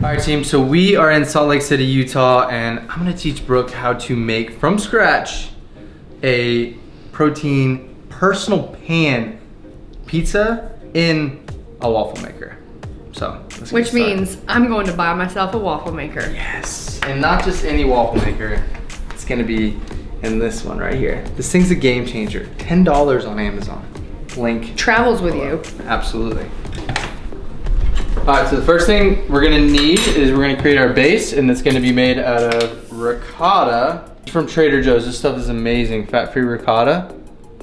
Alright team, so we are in Salt Lake City, Utah, and I'm gonna teach Brooke how to make from scratch a protein personal pan pizza in a waffle maker. So, which means I'm going to buy myself a waffle maker. Yes, and not just any waffle maker. It's gonna be in this one right here. This thing's a game changer. $10 on Amazon. Link travels with you. Absolutely. All right, so the first thing we're gonna need is we're gonna create our base, and it's gonna be made out of ricotta from Trader Joe's. This stuff is amazing, fat-free ricotta.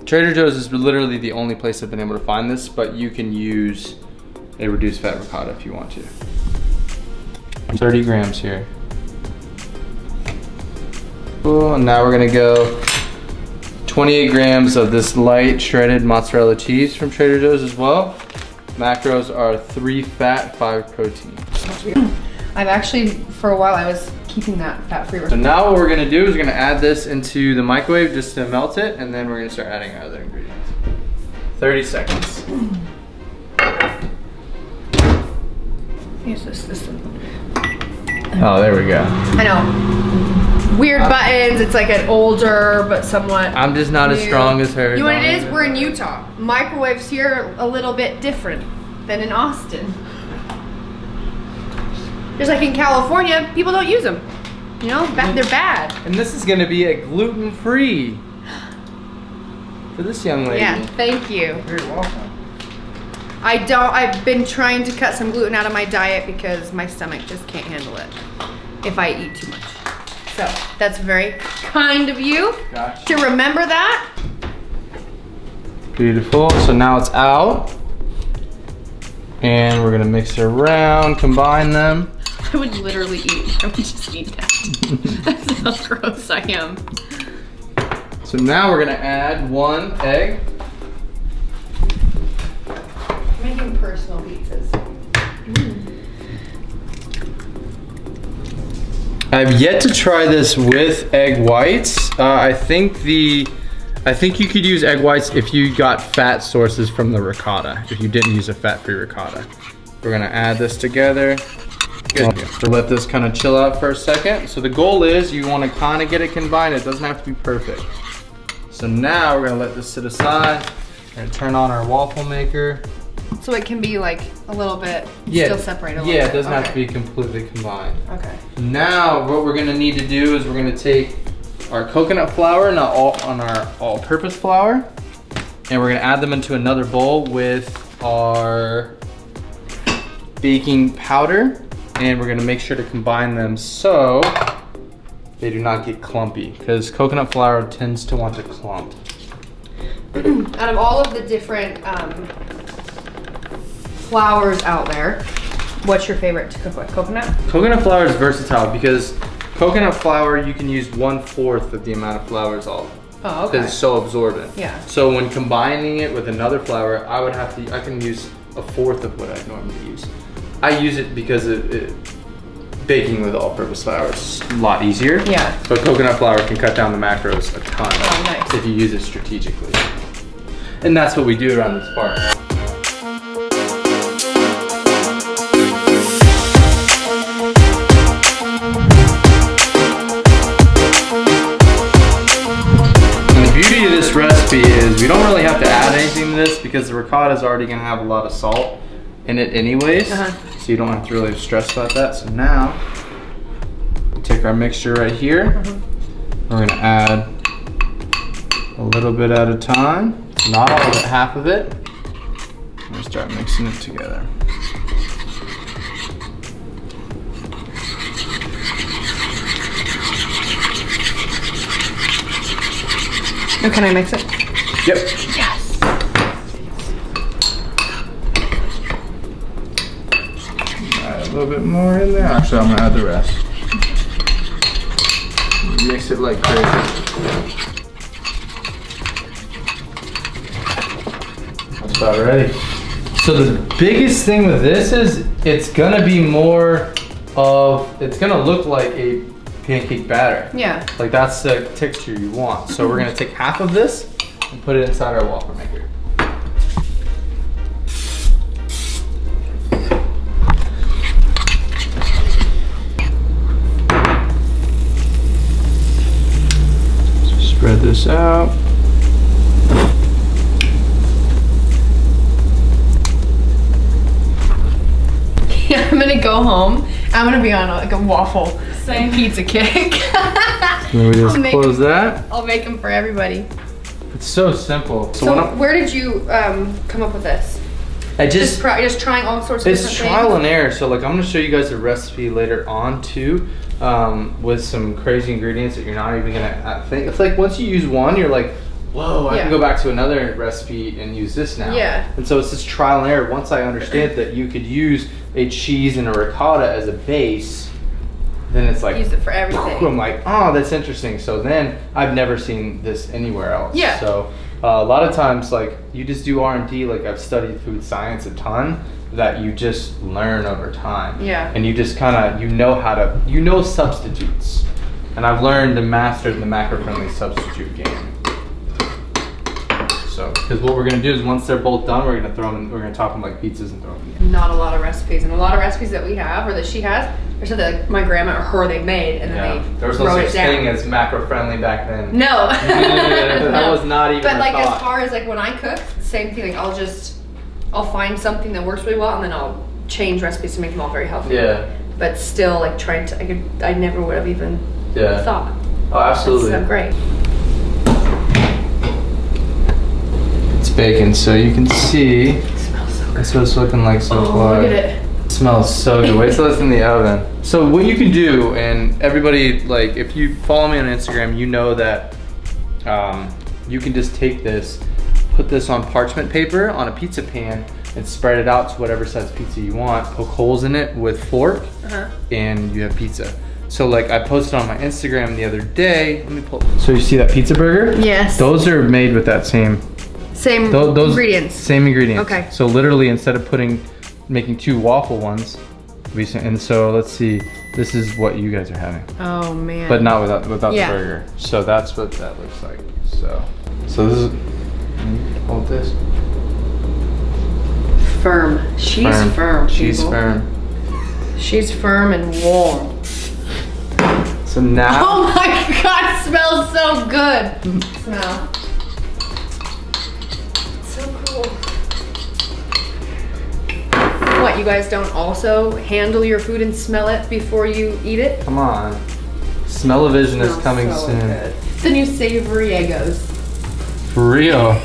Trader Joe's is literally the only place I've been able to find this, but you can use a reduced fat ricotta if you want to. 30 grams here. Cool, and now we're gonna go 28 grams of this light shredded mozzarella cheese from Trader Joe's as well. Macros are 3 fat, 5 protein. I've actually, for a while, I was keeping that fat-free. So now what we're gonna do is we're gonna add this into the microwave just to melt it, and then we're gonna start adding our other ingredients. 30 seconds. Use this one. Oh, there we go. I know. Weird buttons, it's like an older, but somewhat I'm just not new. As strong as her. You know what it is? We're in Utah. Microwaves here are a little bit different than in Austin. Just like in California, people don't use them. You know, they're bad. And this is gonna be a gluten-free for this young lady. Yeah, thank you. You're welcome. I've been trying to cut some gluten out of my diet because my stomach just can't handle it if I eat too much. So that's very kind of you to remember that. Beautiful, so now it's out. And we're gonna mix it around, combine them. I would literally eat, I would just eat that. That's how gross I am. So now we're gonna add 1 egg. Making personal pizzas. I've yet to try this with egg whites. I think you could use egg whites if you got fat sources from the ricotta, if you didn't use a fat-free ricotta. We're gonna add this together. Good. So let this kind of chill out for a second. So the goal is you wanna kind of get it combined. It doesn't have to be perfect. So now we're gonna let this sit aside. We're gonna turn on our waffle maker. So it can be like a little bit, still separate a little bit. Yeah, it doesn't have to be completely combined. Okay. Now what we're gonna need to do is we're gonna take our coconut flour, not on our all-purpose flour, and we're gonna add them into another bowl with our baking powder, and we're gonna make sure to combine them so they do not get clumpy, because coconut flour tends to want to clump. Out of all of the different flours out there, what's your favorite to cook with? Coconut? Coconut flour is versatile because coconut flour, you can use 1/4 of the amount of flour is all. Oh, okay. Because it's so absorbent. Yeah. So when combining it with another flour, I can use 1/4 of what I normally use. I use it because baking with all-purpose flour is a lot easier. Yeah. But coconut flour can cut down the macros a ton. Oh, nice. If you use it strategically. And that's what we do around this park. This recipe is we don't really have to add anything to this because the ricotta is already going to have a lot of salt in it anyways, so you don't have to really stress about that. So now we take our mixture right here. We're going to add a little bit at a time, not all of it, half of it. I'm going to start mixing it together. Oh, can I mix it? Yep. Yes. Add a little bit more in there. Actually, I'm gonna add the rest. Mix it like crazy. That's about ready. So the biggest thing with this is it's gonna be more of, it's gonna look like a pancake batter. Yeah. Like that's the texture you want. So we're gonna take half of this and put it inside our waffle maker. this out. I'm gonna go home. I'm gonna be on like a waffle pizza kick. Then we just close that. I'll make them for everybody. It's so simple. So where did you come up with this? I just trying all sorts of different things? It's trial and error. So like I'm gonna show you guys a recipe later on too, with some crazy ingredients that you're not even gonna think. It's like once you use one, you're like, whoa, I can go back to another recipe and use this now. Yeah. And so it's this trial and error. Once I understand that you could use a cheese and a ricotta as a base, then it's like, use it for everything. I'm like, oh, that's interesting. So then I've never seen this anywhere else. Yeah. So a lot of times, like you just do R&D. Like I've studied food science a ton, that you just learn over time. Yeah. And you just kind of, you know substitutes. And I've learned to master the macro-friendly substitute game. So, because what we're gonna do is once they're both done, we're gonna throw them. We're gonna top them like pizzas and throw them. Not a lot of recipes, and a lot of recipes that we have or that she has, or something like my grandma or her they made, and then there was no such thing as macro-friendly back then. No. That was not even. But like thought. as far as like when I cook, same thing. Like I'll find something that works really well, and then I'll change recipes to make them all very healthy. Yeah. But still, like trying to, I never would have even thought. Oh, absolutely. That's so great. Bacon, so you can see It smells so good. that's what it's looking like so far. Look at it. It smells so good. Wait till it's in the oven. So what you can do, and everybody, like if you follow me on Instagram, you know that you can just take this, put this on parchment paper on a pizza pan and spread it out to whatever size pizza you want, poke holes in it with fork, and you have pizza. So like I posted on my Instagram the other day, let me pull. So you see that pizza burger? Yes. Those are made with that same ingredients. Same ingredients. Okay. So literally instead of making two waffle ones, and so let's see, this is what you guys are having. Oh man. But not without the burger. So that's what that looks like. So this is, hold this. Firm. She's firm. She's people. firm. She's firm and warm. So now. Oh my God, it smells so good. Smell. What, you guys don't also handle your food and smell it before you eat it? Come on. Smell-o-vision is coming so soon. Good. The new savory Eggos. For real.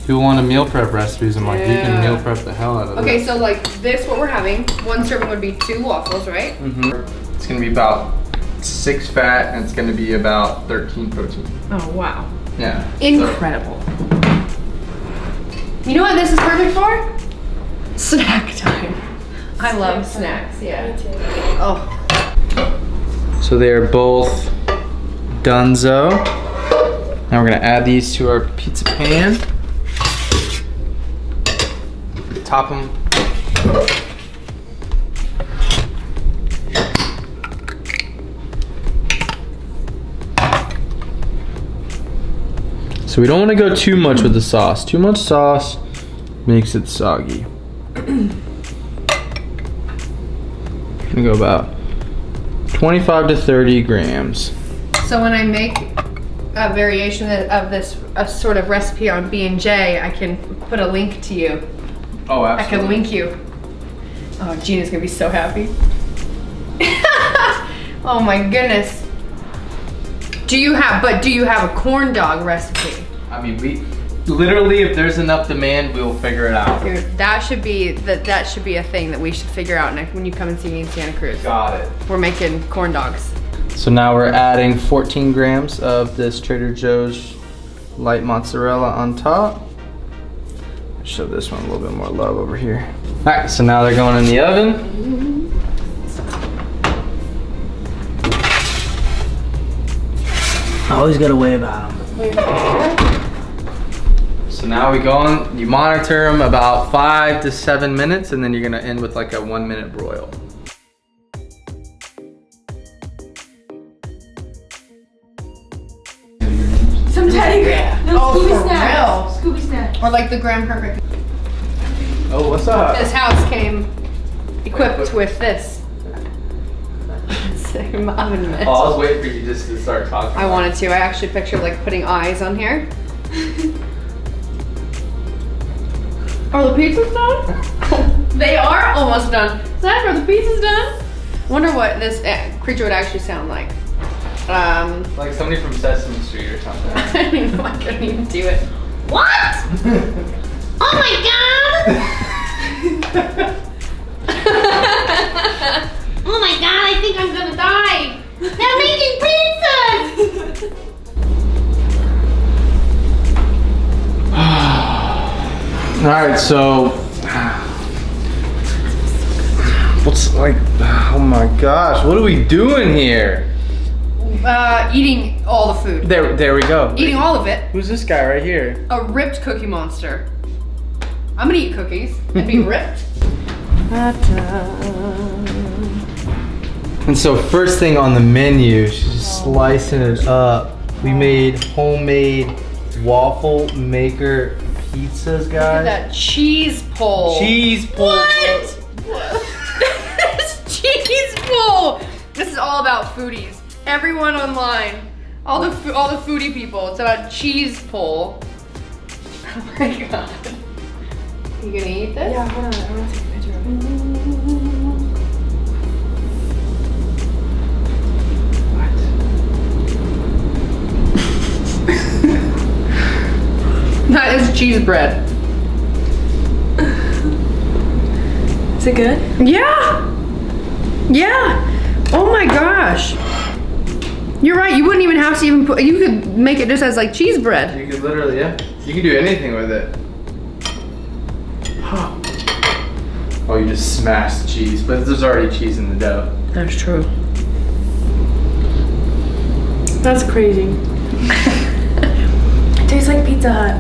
People want to meal prep recipes. I'm like, you can meal prep the hell out of it. Okay, so like this, what we're having, one serving would be 2 waffles, right? Mm-hmm. It's going to be about 6 fat and it's going to be about 13 protein. Oh, wow. Yeah. Incredible. You know what this is perfect for? Snack time. I love snacks, yeah. Me too. Oh. So they are both donezo. Now we're gonna add these to our pizza pan. Top them. So we don't want to go too much with the sauce. Too much sauce makes it soggy. I'm gonna go about 25 to 30 grams. So when I make a variation of this, a sort of recipe on B&J, I can put a link to you. Oh, absolutely. I can link you. Oh, Gina's gonna be so happy. Oh my goodness. Do you have a corn dog recipe? I mean, we literally, if there's enough demand, we'll figure it out. Dude, that should be a thing that we should figure out next when you come and see me in Santa Cruz. Got it. We're making corn dogs. So now we're adding 14 grams of this Trader Joe's light mozzarella on top. Show this one a little bit more love over here. All right, so now they're going in the oven. I always gotta weigh about them. So now we go on, you monitor them about 5 to 7 minutes, and then you're gonna end with like a 1 minute broil. Some Teddy Graham. No, Oh, Scooby for Snack. Scooby Snack. Or like the Graham Perfect. Oh, what's up? This house came equipped with this. my oven mitt. Oh, I was waiting for you just to start talking. I wanted to. I actually pictured like putting eyes on here. Are the pizzas done? They are almost done. Zach, are the pizzas done? I wonder what this creature would actually sound like. Like somebody from Sesame Street or something. I don't even know. I couldn't even do it. What? Oh my god! Oh my god, I think I'm gonna die! They're making pizzas! Alright, so what's like, oh my gosh, what are we doing here? Eating all the food. There we go. Eating all of it. Who's this guy right here? A ripped Cookie Monster. I'm gonna eat cookies and be ripped. And so first thing on the menu, she's just slicing it up. We made homemade waffle maker pizzas, guys. Look at that cheese pull. Cheese pull. What? This cheese pull. This is all about foodies. Everyone online, all the foodie people. It's about cheese pull. Oh my god. You gonna eat this? Yeah, hold on. I want to take a picture of it. That is cheese bread. Is it good? Yeah. Yeah. Oh my gosh. You're right. You wouldn't even have to even put. You could make it just as like cheese bread. You could literally, yeah. You can do anything with it. Oh, you just smashed the cheese, but there's already cheese in the dough. That's true. That's crazy. It tastes like Pizza Hut.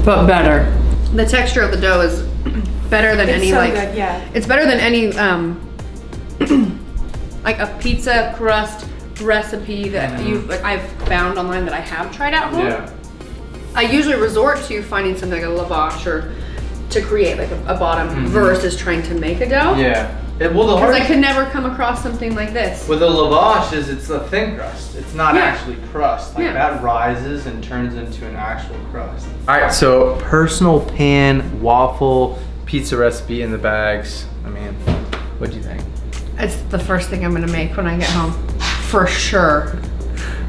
But better. The texture of the dough is better than It's any so like. good, yeah. It's better than any like a pizza crust recipe that I've found online that I have tried at home. Yeah. I usually resort to finding something like a lavash or to create like a bottom versus trying to make a dough. Yeah. Well, the Because hardest I could never come across something like this. with the lavash is it's a thin crust. It's not actually crust. Like Yeah. that rises and turns into an actual crust. All right, so personal pan waffle pizza recipe in the bags. I mean, what do you think? It's the first thing I'm gonna make when I get home, for sure.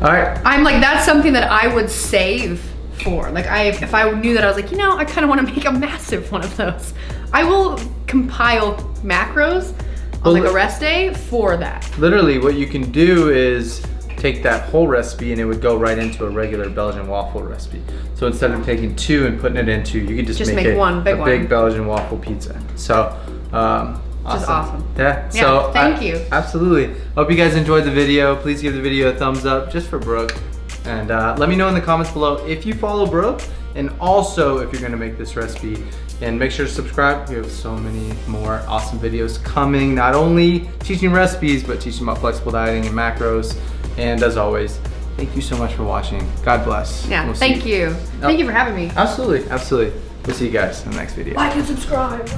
All right. I'm like, that's something that I would save for. Like if I knew that I was like, you know, I kind of want to make a massive one of those. I will compile macros on like a rest day for that. Literally, what you can do is take that whole recipe and it would go right into a regular Belgian waffle recipe. So instead of taking two and putting it into, you could just make one big one. big Belgian waffle pizza. So, Just awesome. Yeah. Yeah, So thank you. Absolutely. Hope you guys enjoyed the video. Please give the video a thumbs up just for Brooke. And let me know in the comments below if you follow Brooke and also if you're gonna make this recipe. And make sure to subscribe. We have so many more awesome videos coming. Not only teaching recipes, but teaching about flexible dieting and macros. And as always, thank you so much for watching. God bless. Yeah, We'll thank see you. Thank you for having me. Absolutely, absolutely. We'll see you guys in the next video. Like and subscribe.